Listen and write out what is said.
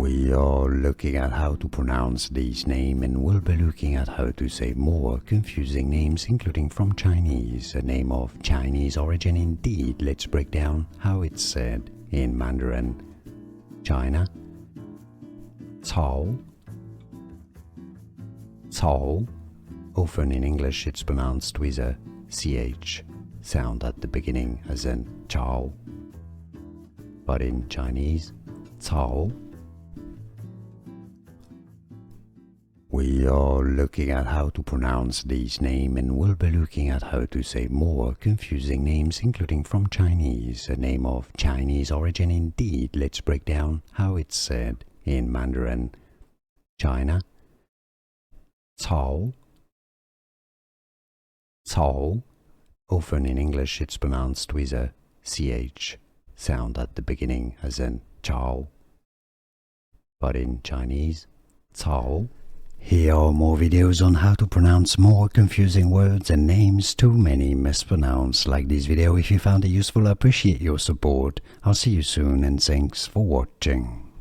We are looking at how to pronounce these names, and we'll be looking at how to say more confusing names, including from Chinese, a name of Chinese origin indeed. Let's break down how it's said in Mandarin. China, Cao, Cao. Often in English it's pronounced with a ch sound at the beginning, as in Chao. But in Chinese, Cao. We are looking at how to pronounce these names, and we'll be looking at how to say more confusing names, including from Chinese, a name of Chinese origin indeed. Let's break down how it's said in Mandarin. China, Cao, Cao. Often in English it's pronounced with a ch sound at the beginning, as in Chao. But in Chinese, Cao. Here are more videos on how to pronounce more confusing words and names too many mispronounced. Like this video if you found it useful. I appreciate your support. I'll see you soon, and thanks for watching.